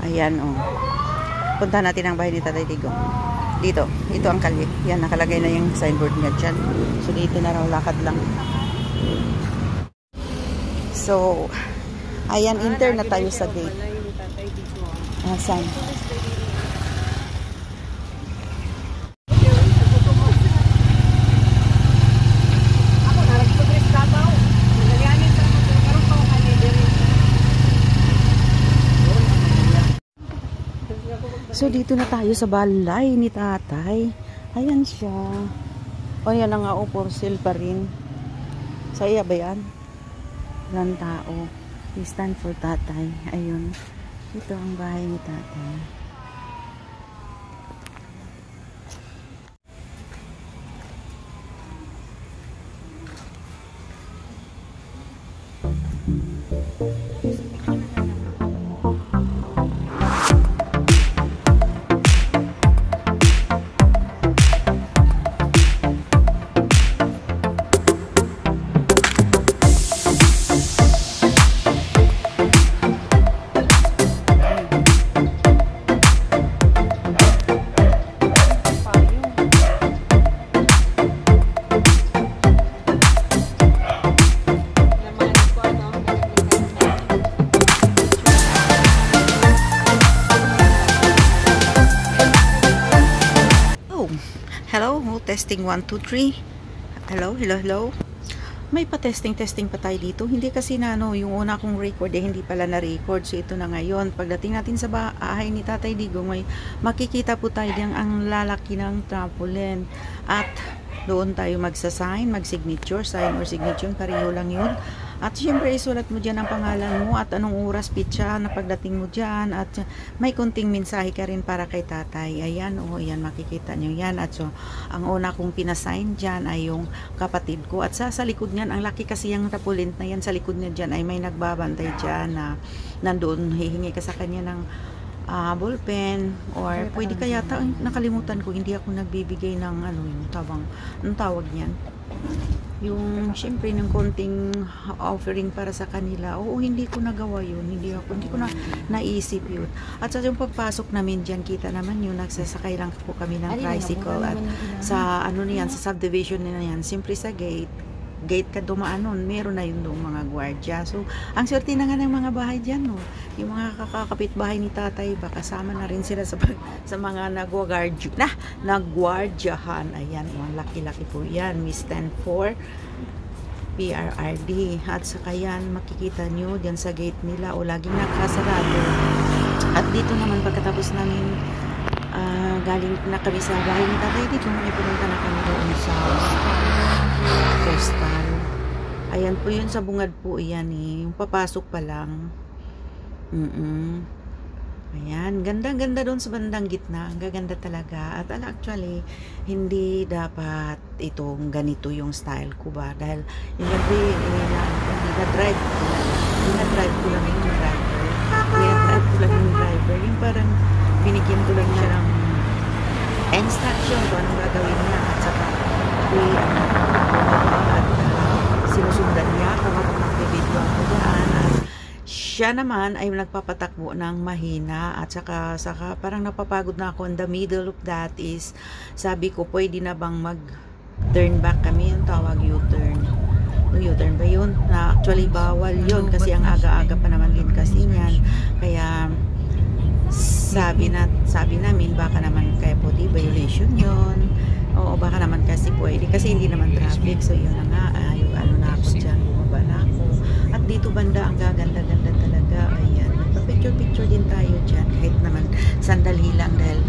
Ayan, oh. Punta natin ang bahay ni Tatay Digong. Dito, ito ang kalye. Yan, nakalagay na yung signboard niya dyan. So, dito na raw, lakad lang. So, ayan, enter na tayo sa gate. Saan? So, dito na tayo sa balay ni Tatay. Ayan siya. O, yan na nga, for sale pa rin. Sa iya ba yan? Walang tao. We stand for Tatay. Ayun. Ito ang bahay ni Tatay. Hello, testing 1, 2, 3. Hello, hello, hello. May pa-testing pa tayo dito. Hindi kasi na yung una kong record hindi pala na-record. So ito na ngayon. Pagdating natin sa bahay ni Tatay Digong, may makikita po tayo diyang ang lalaki ng trampoline. At doon tayo magsasign, mag-signature, sign or signature, pareho lang yun. At syempre, isulat mo dyan ang pangalan mo at anong oras, pitsa na pagdating mo dyan. At may kunting mensahe ka rin para kay Tatay. Ayan, ayan, makikita nyo yan. At so, ang una kong pinasign dyan ay yung kapatid ko. At sa likod niyan, ang laki kasi yung tapulint na yan, sa likod niya dyan ay may nagbabantay dyan na nandoon, hihingi ka sa kanya ng ballpen or pwede kaya nakalimutan ko, hindi ako nagbibigay ng yung tawag niyan, yung syempre ng konting offering para sa kanila. Oo, hindi ko nagawa yun, hindi ko na naisip yun. At sa yung pagpasok namin dyan, kita naman yun, nagsasakay lang po kami ng tricycle at sa niyan, sa subdivision na yan, simpre sa gate ka dumaan nun, meron na yung mga gwardya. So, ang swerte na nga ng mga bahay dyan, no? Yung mga kakakapit bahay ni Tatay, baka kasama na rin sila sa mga nagwardyahan. Ayan, laki-laki po yan. We stand for PRRD. At saka yan, makikita nyo dyan sa gate nila, o laging nakasarado. At dito naman, pagkatapos namin galing na kami sa bahay ni Tatay, dito may pumunta na kami doon sa Coastal. Ayan po yun, sa bungad po yan yung papasok pa lang. Ayan, ganda-ganda doon sa bandang gitna, ang gaganda talaga. At actually, hindi dapat itong ganito yung style ko ba, dahil yung gabi, na-drive ko lang yung driver, yung parang binigyan ko lang siya ng instruction kung anong gagawin niya, at saka at sinusundan niya kung mag-video ako dyan. At siya naman ay nagpapatakbo ng mahina, at saka parang napapagod na ako. In the middle of that is, sabi ko, pwede na bang mag-turn back kami, yung tawag U-turn. U-turn ba yun? Na actually bawal yun kasi ang aga-aga pa naman din kasi niyan. Kaya sabi namin, baka naman kaya po di violation yun. Oo, baka naman kasi pwede, kasi hindi naman traffic. So yun na nga, na ako dyan, bumaba na ako. At dito banda, ang gaganda-ganda talaga. Ayan, picture din tayo dyan, kahit naman sandali lang, dahil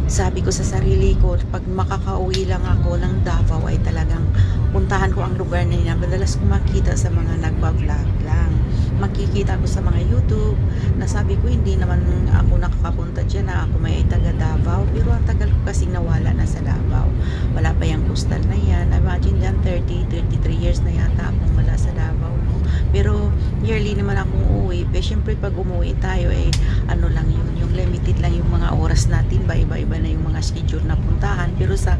sabi ko sa sarili ko, pag makakauwi lang ako ng Davao ay talagang puntahan ko ang lugar na yun. Madalas ko makita sa mga nagba-vlog lang, makikita ko sa mga YouTube na sabi ko, hindi naman ako nakakapunta dyan, na ako may taga Davao, pero ang tagal ko kasi nawala na sa Davao. Wala pa yung coastal na yan. Imagine dyan, 33 years na yata akong wala sa Davao, no? Pero yearly naman akong uuwi. Pero syempre pag umuwi tayo lang yun, yung limited lang yung mga oras natin, iba-iba na yung mga schedule na puntahan. Pero sa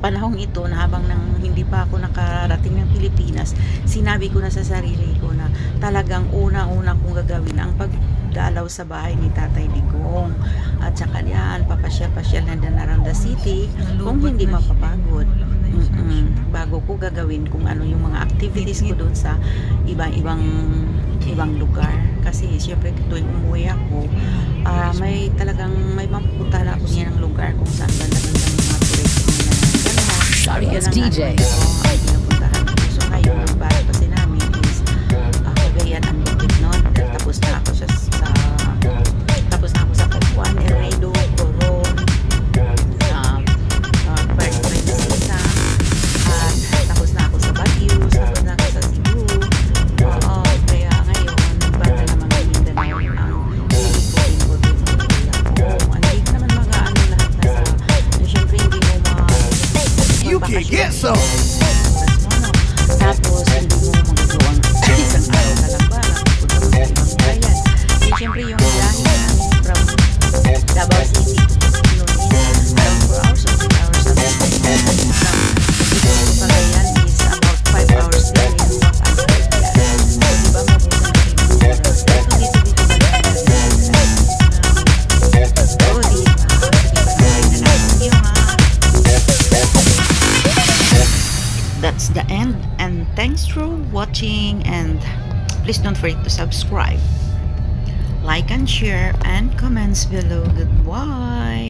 panahong ito, na habang hindi pa ako nakarating ng Pilipinas, sinabi ko na sa sarili ko na talagang una-una kong gagawin ang dalaw sa bahay ni Tatay Digong. At saka yan, papasyal-pasyal na din around the city kung hindi mapapagod. Bago ko gagawin kung ano yung mga activities ko doon sa ibang lugar. Kasi syempre tuwing umuwi ako, may mapupunta na ako niya ng lugar kung saan ganda-ganda ng mga tourist na ganda. Sorry, it's DJ. Ay, pinupuntahan ko. So ngayon, ang bala kasi namin is Cagayan ang Bukidnon. Tapos na ako sa Papuan, Eredo, Coron, Princesa, at tapos na ako sa Baguio, tapos na ako sa Cebu. Kaya ngayon, bala naman ng Mindanao ang ikot-ikot ako. Hindi ka naman mag-ano lahat na sa, syempre hindi mo You can get some. Tapos hindi mo magagawa ang isang araw ka lang ba napunta mo sa ibang bayan. Siyempre yung biyahe namin from Davao City to Iloilo around 4 hours or 3 hours from Cagayan is about 5 hours there in South Africa. So diba mabuti na rin yung oras. Pero dito ba that's the end, and thanks for watching, and please don't forget to subscribe, like and share, and comments below. Goodbye.